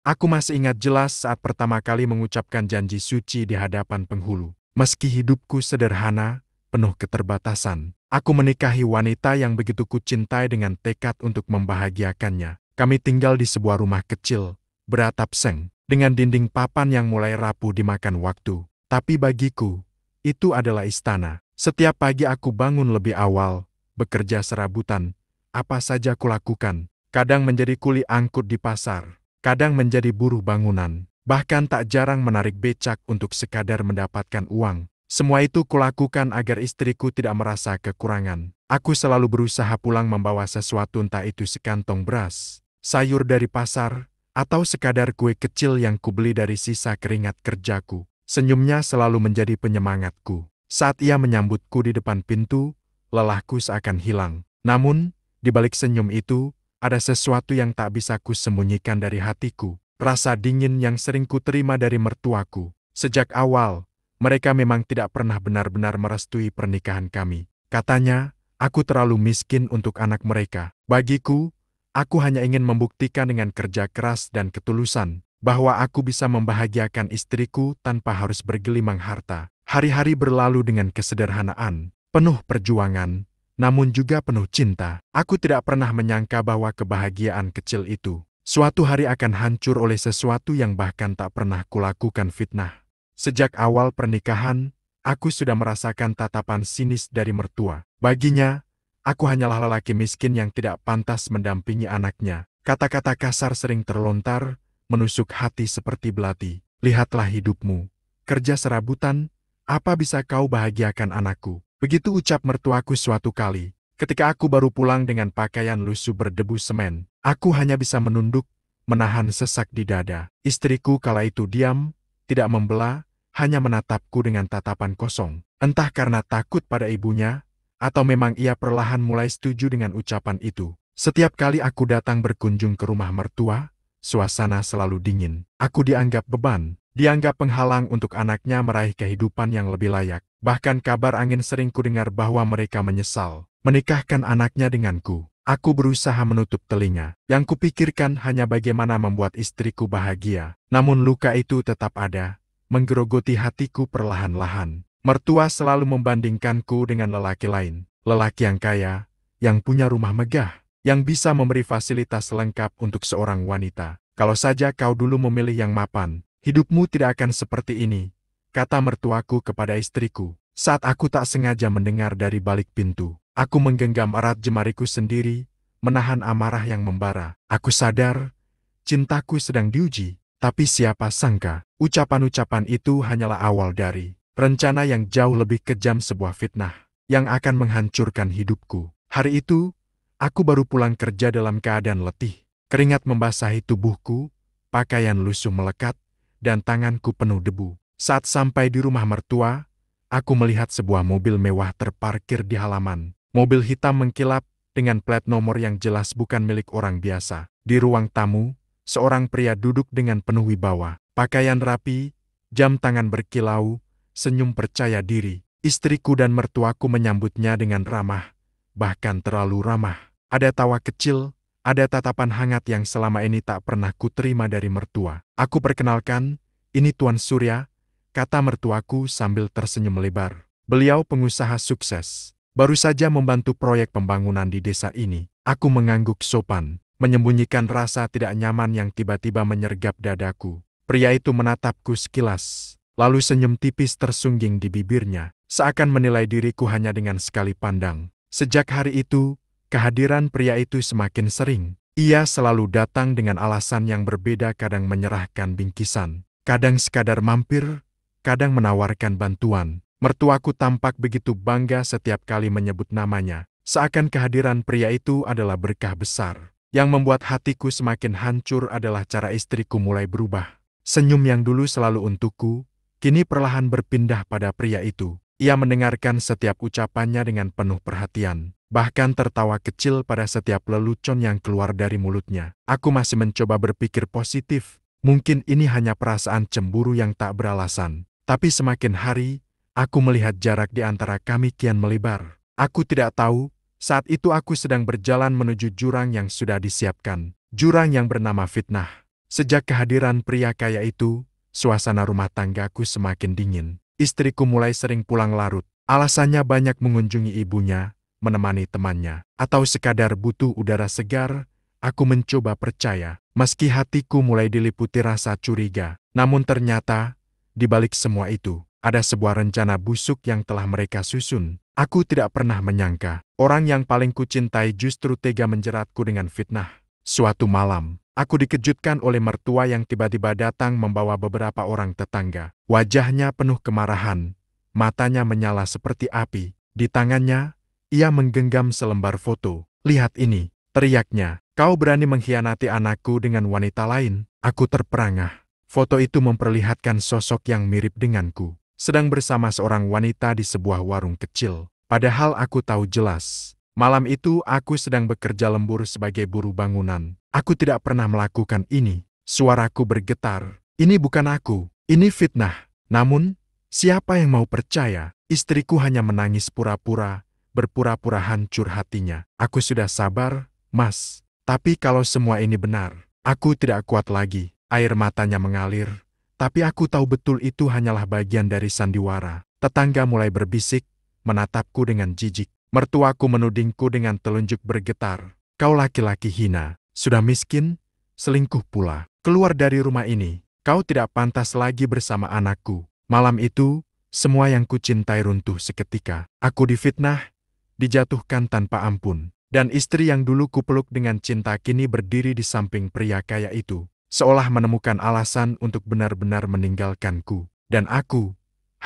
Aku masih ingat jelas saat pertama kali mengucapkan janji suci di hadapan penghulu. Meski hidupku sederhana, penuh keterbatasan, aku menikahi wanita yang begitu kucintai dengan tekad untuk membahagiakannya. Kami tinggal di sebuah rumah kecil, beratap seng, dengan dinding papan yang mulai rapuh dimakan waktu. Tapi bagiku, itu adalah istana. Setiap pagi aku bangun lebih awal, bekerja serabutan, apa saja kulakukan. Kadang menjadi kuli angkut di pasar, kadang menjadi buruh bangunan, bahkan tak jarang menarik becak untuk sekadar mendapatkan uang. Semua itu kulakukan agar istriku tidak merasa kekurangan. Aku selalu berusaha pulang membawa sesuatu, entah itu sekantong beras, sayur dari pasar, atau sekadar kue kecil yang kubeli dari sisa keringat kerjaku. Senyumnya selalu menjadi penyemangatku. Saat ia menyambutku di depan pintu, lelahku seakan hilang. Namun, di balik senyum itu, ada sesuatu yang tak bisa kusembunyikan dari hatiku, rasa dingin yang sering kuterima dari mertuaku. Sejak awal, mereka memang tidak pernah benar-benar merestui pernikahan kami. Katanya, aku terlalu miskin untuk anak mereka. Bagiku, aku hanya ingin membuktikan dengan kerja keras dan ketulusan, bahwa aku bisa membahagiakan istriku tanpa harus bergelimang harta. Hari-hari berlalu dengan kesederhanaan, penuh perjuangan, namun juga penuh cinta. Aku tidak pernah menyangka bahwa kebahagiaan kecil itu suatu hari akan hancur oleh sesuatu yang bahkan tak pernah kulakukan, fitnah. Sejak awal pernikahan, aku sudah merasakan tatapan sinis dari mertua. Baginya, aku hanyalah lelaki miskin yang tidak pantas mendampingi anaknya. Kata-kata kasar sering terlontar, menusuk hati seperti belati. Lihatlah hidupmu, kerja serabutan, apa bisa kau bahagiakan anakku? Begitu ucap mertuaku suatu kali, ketika aku baru pulang dengan pakaian lusuh berdebu semen. Aku hanya bisa menunduk, menahan sesak di dada. Istriku kala itu diam, tidak membela, hanya menatapku dengan tatapan kosong. Entah karena takut pada ibunya, atau memang ia perlahan mulai setuju dengan ucapan itu. Setiap kali aku datang berkunjung ke rumah mertua, suasana selalu dingin. Aku dianggap beban, dianggap penghalang untuk anaknya meraih kehidupan yang lebih layak. Bahkan kabar angin sering kudengar bahwa mereka menyesal menikahkan anaknya denganku. Aku berusaha menutup telinga. Yang kupikirkan hanya bagaimana membuat istriku bahagia. Namun luka itu tetap ada, menggerogoti hatiku perlahan-lahan. Mertua selalu membandingkanku dengan lelaki lain. Lelaki yang kaya, yang punya rumah megah, yang bisa memberi fasilitas lengkap untuk seorang wanita. Kalau saja kau dulu memilih yang mapan, hidupmu tidak akan seperti ini, kata mertuaku kepada istriku. Saat aku tak sengaja mendengar dari balik pintu, aku menggenggam erat jemariku sendiri, menahan amarah yang membara. Aku sadar, cintaku sedang diuji, tapi siapa sangka, ucapan-ucapan itu hanyalah awal dari rencana yang jauh lebih kejam, sebuah fitnah yang akan menghancurkan hidupku. Hari itu, aku baru pulang kerja dalam keadaan letih. Keringat membasahi tubuhku, pakaian lusuh melekat, dan tanganku penuh debu. Saat sampai di rumah mertua, aku melihat sebuah mobil mewah terparkir di halaman. Mobil hitam mengkilap dengan plat nomor yang jelas bukan milik orang biasa. Di ruang tamu, seorang pria duduk dengan penuh wibawa. Pakaian rapi, jam tangan berkilau, senyum percaya diri. Istriku dan mertuaku menyambutnya dengan ramah, bahkan terlalu ramah. Ada tawa kecil, ada tatapan hangat yang selama ini tak pernah kuterima dari mertua. Aku perkenalkan, ini Tuan Surya, kata mertuaku sambil tersenyum lebar. Beliau pengusaha sukses, baru saja membantu proyek pembangunan di desa ini. Aku mengangguk sopan, menyembunyikan rasa tidak nyaman yang tiba-tiba menyergap dadaku. Pria itu menatapku sekilas, lalu senyum tipis tersungging di bibirnya, seakan menilai diriku hanya dengan sekali pandang. Sejak hari itu, kehadiran pria itu semakin sering. Ia selalu datang dengan alasan yang berbeda, kadang menyerahkan bingkisan, kadang sekadar mampir, kadang menawarkan bantuan. Mertuaku tampak begitu bangga setiap kali menyebut namanya, seakan kehadiran pria itu adalah berkah besar. Yang membuat hatiku semakin hancur adalah cara istriku mulai berubah. Senyum yang dulu selalu untukku, kini perlahan berpindah pada pria itu. Ia mendengarkan setiap ucapannya dengan penuh perhatian, bahkan tertawa kecil pada setiap lelucon yang keluar dari mulutnya. Aku masih mencoba berpikir positif. Mungkin ini hanya perasaan cemburu yang tak beralasan. Tapi semakin hari, aku melihat jarak di antara kami kian melebar. Aku tidak tahu, saat itu aku sedang berjalan menuju jurang yang sudah disiapkan. Jurang yang bernama fitnah. Sejak kehadiran pria kaya itu, suasana rumah tanggaku semakin dingin. Istriku mulai sering pulang larut. Alasannya banyak mengunjungi ibunya, menemani temannya, atau sekadar butuh udara segar. Aku mencoba percaya, meski hatiku mulai diliputi rasa curiga. Namun ternyata, di balik semua itu, ada sebuah rencana busuk yang telah mereka susun. Aku tidak pernah menyangka, orang yang paling kucintai justru tega menjeratku dengan fitnah. Suatu malam, aku dikejutkan oleh mertua yang tiba-tiba datang membawa beberapa orang tetangga. Wajahnya penuh kemarahan, matanya menyala seperti api. Di tangannya, ia menggenggam selembar foto. "Lihat ini," teriaknya. "Kau berani mengkhianati anakku dengan wanita lain?" Aku terperangah. Foto itu memperlihatkan sosok yang mirip denganku, sedang bersama seorang wanita di sebuah warung kecil. Padahal aku tahu jelas, malam itu aku sedang bekerja lembur sebagai buruh bangunan. Aku tidak pernah melakukan ini. Suaraku bergetar. Ini bukan aku, ini fitnah. Namun, siapa yang mau percaya? Istriku hanya menangis pura-pura, berpura-pura hancur hatinya. "Aku sudah sabar, Mas. Tapi kalau semua ini benar, aku tidak kuat lagi." Air matanya mengalir, tapi aku tahu betul itu hanyalah bagian dari sandiwara. Tetangga mulai berbisik, menatapku dengan jijik. Mertuaku menudingku dengan telunjuk bergetar. "Kau laki-laki hina, sudah miskin, selingkuh pula. Keluar dari rumah ini, kau tidak pantas lagi bersama anakku." Malam itu, semua yang kucintai runtuh seketika. Aku difitnah, dijatuhkan tanpa ampun. Dan istri yang dulu kupeluk dengan cinta kini berdiri di samping pria kaya itu, seolah menemukan alasan untuk benar-benar meninggalkanku. Dan aku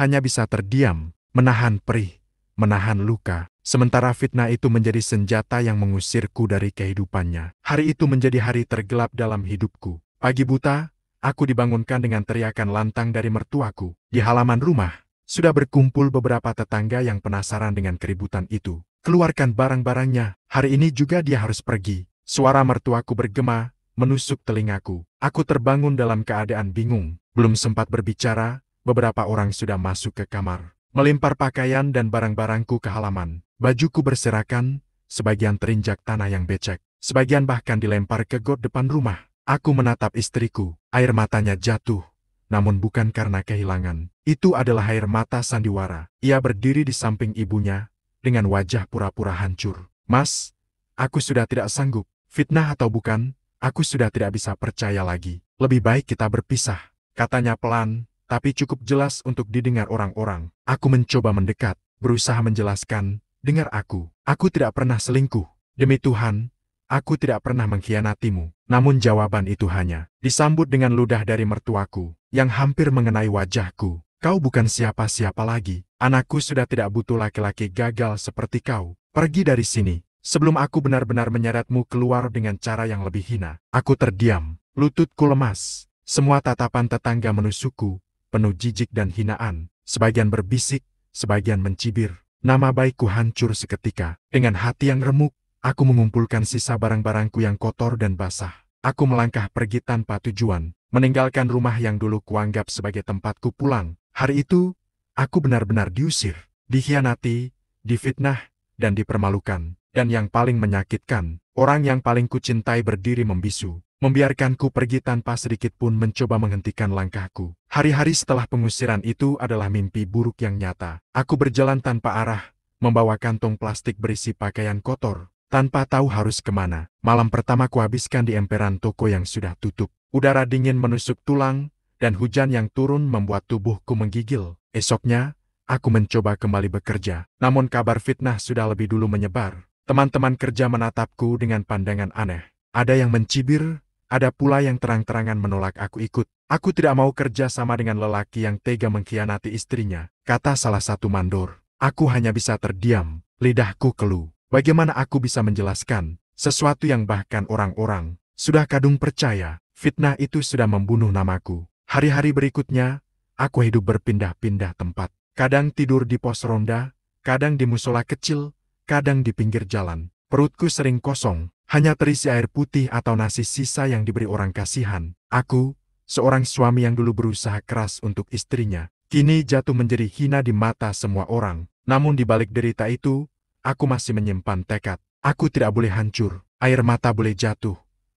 hanya bisa terdiam, menahan perih, menahan luka. Sementara fitnah itu menjadi senjata yang mengusirku dari kehidupannya. Hari itu menjadi hari tergelap dalam hidupku. Pagi buta, aku dibangunkan dengan teriakan lantang dari mertuaku. Di halaman rumah, sudah berkumpul beberapa tetangga yang penasaran dengan keributan itu. "Keluarkan barang-barangnya, hari ini juga dia harus pergi." Suara mertuaku bergema, menusuk telingaku. Aku terbangun dalam keadaan bingung. Belum sempat berbicara, beberapa orang sudah masuk ke kamar, melempar pakaian dan barang-barangku ke halaman. Bajuku berserakan, sebagian terinjak tanah yang becek, sebagian bahkan dilempar ke got depan rumah. Aku menatap istriku, air matanya jatuh, namun bukan karena kehilangan. Itu adalah air mata sandiwara. Ia berdiri di samping ibunya, dengan wajah pura-pura hancur. "Mas, aku sudah tidak sanggup. Fitnah atau bukan, aku sudah tidak bisa percaya lagi. Lebih baik kita berpisah," katanya pelan, tapi cukup jelas untuk didengar orang-orang. Aku mencoba mendekat, berusaha menjelaskan, "Dengar aku tidak pernah selingkuh. Demi Tuhan, aku tidak pernah mengkhianatimu." Namun jawaban itu hanya disambut dengan ludah dari mertuaku, yang hampir mengenai wajahku. "Kau bukan siapa-siapa lagi. Anakku sudah tidak butuh laki-laki gagal seperti kau. Pergi dari sini, sebelum aku benar-benar menyeretmu keluar dengan cara yang lebih hina." Aku terdiam, lututku lemas. Semua tatapan tetangga menusukku, penuh jijik dan hinaan. Sebagian berbisik, sebagian mencibir. Nama baikku hancur seketika. Dengan hati yang remuk, aku mengumpulkan sisa barang-barangku yang kotor dan basah. Aku melangkah pergi tanpa tujuan, meninggalkan rumah yang dulu kuanggap sebagai tempatku pulang. Hari itu, aku benar-benar diusir, dikhianati, difitnah, dan dipermalukan. Dan yang paling menyakitkan, orang yang paling kucintai berdiri membisu, membiarkanku pergi tanpa sedikit pun mencoba menghentikan langkahku. Hari-hari setelah pengusiran itu adalah mimpi buruk yang nyata. Aku berjalan tanpa arah, membawa kantong plastik berisi pakaian kotor, tanpa tahu harus kemana. Malam pertama kuhabiskan di emperan toko yang sudah tutup. Udara dingin menusuk tulang, dan hujan yang turun membuat tubuhku menggigil. Esoknya, aku mencoba kembali bekerja. Namun kabar fitnah sudah lebih dulu menyebar. Teman-teman kerja menatapku dengan pandangan aneh. Ada yang mencibir, ada pula yang terang-terangan menolak aku ikut. "Aku tidak mau kerja sama dengan lelaki yang tega mengkhianati istrinya," kata salah satu mandor. Aku hanya bisa terdiam, lidahku keluh. Bagaimana aku bisa menjelaskan sesuatu yang bahkan orang-orang sudah kadung percaya? Fitnah itu sudah membunuh namaku. Hari-hari berikutnya, aku hidup berpindah-pindah tempat. Kadang tidur di pos ronda, kadang di musola kecil, kadang di pinggir jalan. Perutku sering kosong, hanya terisi air putih atau nasi sisa yang diberi orang kasihan. Aku, seorang suami yang dulu berusaha keras untuk istrinya, kini jatuh menjadi hina di mata semua orang. Namun di balik derita itu, aku masih menyimpan tekad. Aku tidak boleh hancur, air mata boleh jatuh,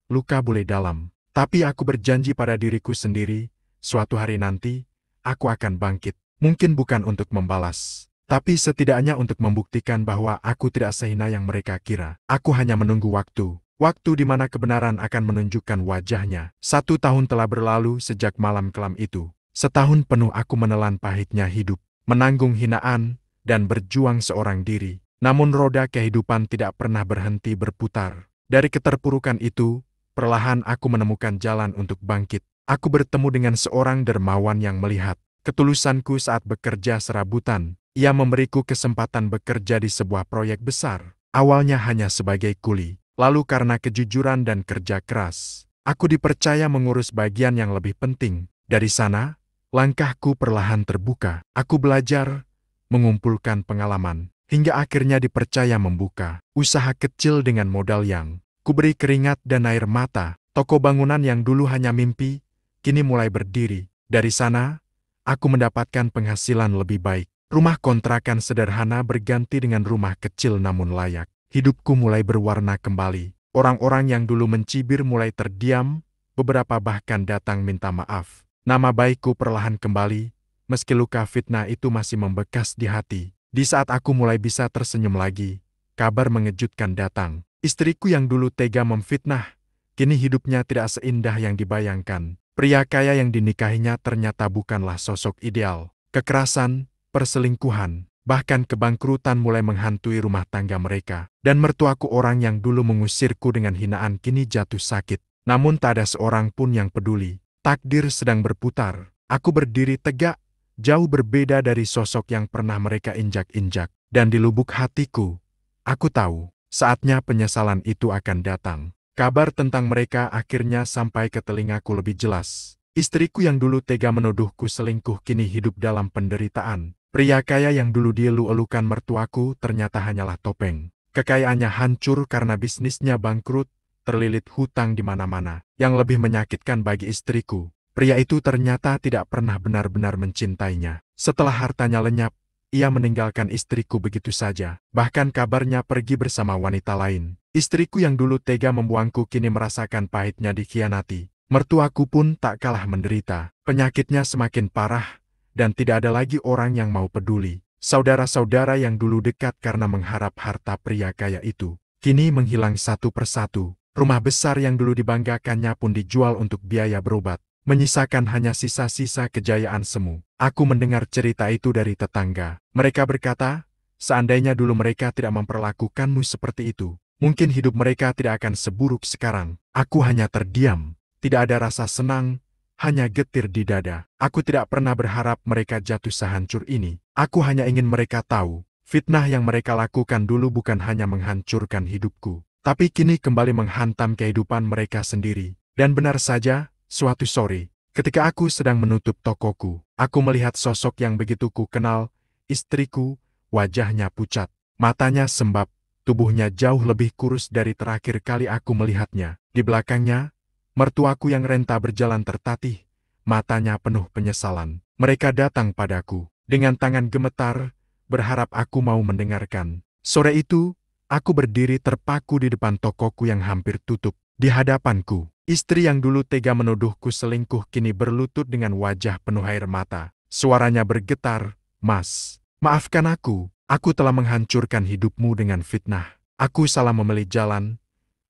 luka boleh dalam, Tapi aku berjanji pada diriku sendiri, suatu hari nanti, aku akan bangkit. Mungkin bukan untuk membalas, tapi setidaknya untuk membuktikan bahwa aku tidak sehina yang mereka kira. Aku hanya menunggu waktu. Waktu di mana kebenaran akan menunjukkan wajahnya. 1 tahun telah berlalu sejak malam kelam itu. Setahun penuh aku menelan pahitnya hidup, menanggung hinaan, dan berjuang seorang diri. Namun roda kehidupan tidak pernah berhenti berputar. Dari keterpurukan itu, perlahan aku menemukan jalan untuk bangkit. Aku bertemu dengan seorang dermawan yang melihat ketulusanku saat bekerja serabutan. Ia memberiku kesempatan bekerja di sebuah proyek besar. Awalnya hanya sebagai kuli. Lalu karena kejujuran dan kerja keras, aku dipercaya mengurus bagian yang lebih penting. Dari sana, langkahku perlahan terbuka. Aku belajar, mengumpulkan pengalaman, hingga akhirnya dipercaya membuka usaha kecil dengan modal yang kuberi keringat dan air mata. Toko bangunan yang dulu hanya mimpi, kini mulai berdiri. Dari sana, aku mendapatkan penghasilan lebih baik. Rumah kontrakan sederhana berganti dengan rumah kecil namun layak. Hidupku mulai berwarna kembali. Orang-orang yang dulu mencibir mulai terdiam, beberapa bahkan datang minta maaf. Nama baikku perlahan kembali, meski luka fitnah itu masih membekas di hati. Di saat aku mulai bisa tersenyum lagi, kabar mengejutkan datang. Istriku yang dulu tega memfitnah, kini hidupnya tidak seindah yang dibayangkan. Pria kaya yang dinikahinya ternyata bukanlah sosok ideal. Kekerasan, perselingkuhan, bahkan kebangkrutan mulai menghantui rumah tangga mereka. Dan mertuaku orang yang dulu mengusirku dengan hinaan kini jatuh sakit. Namun tak ada seorang pun yang peduli. Takdir sedang berputar. Aku berdiri tegak, jauh berbeda dari sosok yang pernah mereka injak-injak. Dan di lubuk hatiku, aku tahu, saatnya penyesalan itu akan datang. Kabar tentang mereka akhirnya sampai ke telingaku lebih jelas. Istriku yang dulu tega menuduhku selingkuh kini hidup dalam penderitaan. Pria kaya yang dulu dielu-elukan mertuaku ternyata hanyalah topeng. Kekayaannya hancur karena bisnisnya bangkrut, terlilit hutang di mana-mana. Yang lebih menyakitkan bagi istriku, pria itu ternyata tidak pernah benar-benar mencintainya. Setelah hartanya lenyap, ia meninggalkan istriku begitu saja. Bahkan kabarnya pergi bersama wanita lain. Istriku yang dulu tega membuangku kini merasakan pahitnya dikhianati. Mertuaku pun tak kalah menderita. Penyakitnya semakin parah, dan tidak ada lagi orang yang mau peduli. Saudara-saudara yang dulu dekat karena mengharap harta pria kaya itu, kini menghilang satu persatu. Rumah besar yang dulu dibanggakannya pun dijual untuk biaya berobat, menyisakan hanya sisa-sisa kejayaan semu. Aku mendengar cerita itu dari tetangga. Mereka berkata, seandainya dulu mereka tidak memperlakukanmu seperti itu, mungkin hidup mereka tidak akan seburuk sekarang. Aku hanya terdiam, tidak ada rasa senang, hanya getir di dada. Aku tidak pernah berharap mereka jatuh sehancur ini. Aku hanya ingin mereka tahu, fitnah yang mereka lakukan dulu bukan hanya menghancurkan hidupku, tapi kini kembali menghantam kehidupan mereka sendiri. Dan benar saja, suatu sore, ketika aku sedang menutup tokoku, aku melihat sosok yang begitu ku kenal, istriku. Wajahnya pucat, matanya sembab, tubuhnya jauh lebih kurus dari terakhir kali aku melihatnya. Di belakangnya, mertuaku yang renta berjalan tertatih, matanya penuh penyesalan. Mereka datang padaku, dengan tangan gemetar, berharap aku mau mendengarkan. Sore itu, aku berdiri terpaku di depan tokoku yang hampir tutup. Di hadapanku, istri yang dulu tega menuduhku selingkuh kini berlutut dengan wajah penuh air mata. Suaranya bergetar, "Mas, maafkan aku telah menghancurkan hidupmu dengan fitnah. Aku salah memilih jalan.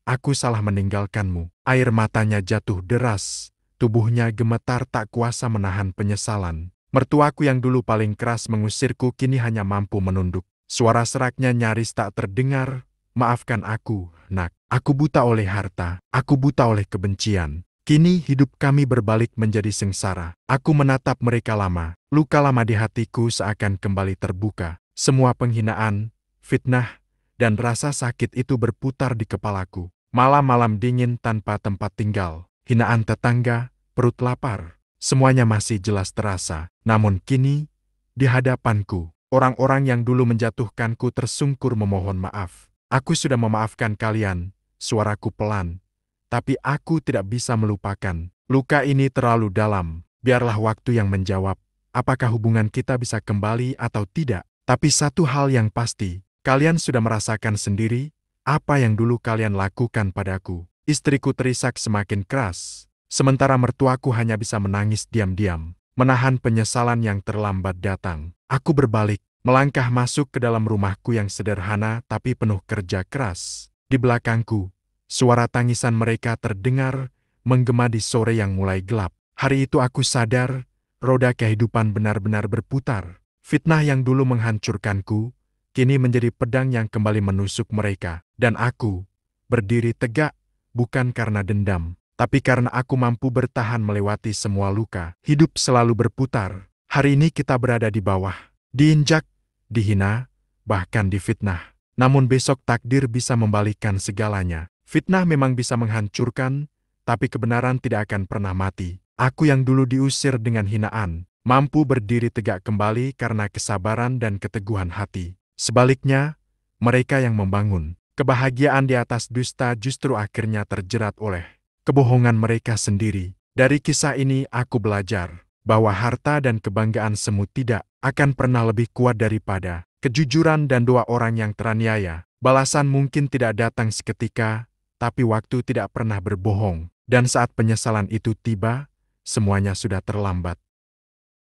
Aku salah meninggalkanmu." Air matanya jatuh deras, tubuhnya gemetar tak kuasa menahan penyesalan. Mertuaku yang dulu paling keras mengusirku kini hanya mampu menunduk. Suara seraknya nyaris tak terdengar, "Maafkan aku, nak. Aku buta oleh harta, aku buta oleh kebencian. Kini hidup kami berbalik menjadi sengsara." Aku menatap mereka lama, luka lama di hatiku seakan kembali terbuka. Semua penghinaan, fitnah, dan rasa sakit itu berputar di kepalaku. Malam-malam dingin tanpa tempat tinggal, hinaan tetangga, perut lapar, semuanya masih jelas terasa. Namun kini, di hadapanku, orang-orang yang dulu menjatuhkanku tersungkur memohon maaf. "Aku sudah memaafkan kalian," suaraku pelan, "tapi aku tidak bisa melupakan. Luka ini terlalu dalam. Biarlah waktu yang menjawab, apakah hubungan kita bisa kembali atau tidak. Tapi satu hal yang pasti, kalian sudah merasakan sendiri apa yang dulu kalian lakukan padaku." Istriku terisak semakin keras. Sementara mertuaku hanya bisa menangis diam-diam, menahan penyesalan yang terlambat datang. Aku berbalik, melangkah masuk ke dalam rumahku yang sederhana tapi penuh kerja keras. Di belakangku, suara tangisan mereka terdengar menggema di sore yang mulai gelap. Hari itu aku sadar, roda kehidupan benar-benar berputar. Fitnah yang dulu menghancurkanku, kini menjadi pedang yang kembali menusuk mereka. Dan aku, berdiri tegak, bukan karena dendam, tapi karena aku mampu bertahan melewati semua luka. Hidup selalu berputar. Hari ini kita berada di bawah, diinjak, dihina, bahkan difitnah. Namun besok takdir bisa membalikkan segalanya. Fitnah memang bisa menghancurkan, tapi kebenaran tidak akan pernah mati. Aku yang dulu diusir dengan hinaan, mampu berdiri tegak kembali karena kesabaran dan keteguhan hati. Sebaliknya, mereka yang membangun kebahagiaan di atas dusta justru akhirnya terjerat oleh kebohongan mereka sendiri. Dari kisah ini aku belajar bahwa harta dan kebanggaan semu tidak akan pernah lebih kuat daripada kejujuran dan doa orang yang teraniaya. Balasan mungkin tidak datang seketika, tapi waktu tidak pernah berbohong. Dan saat penyesalan itu tiba, semuanya sudah terlambat.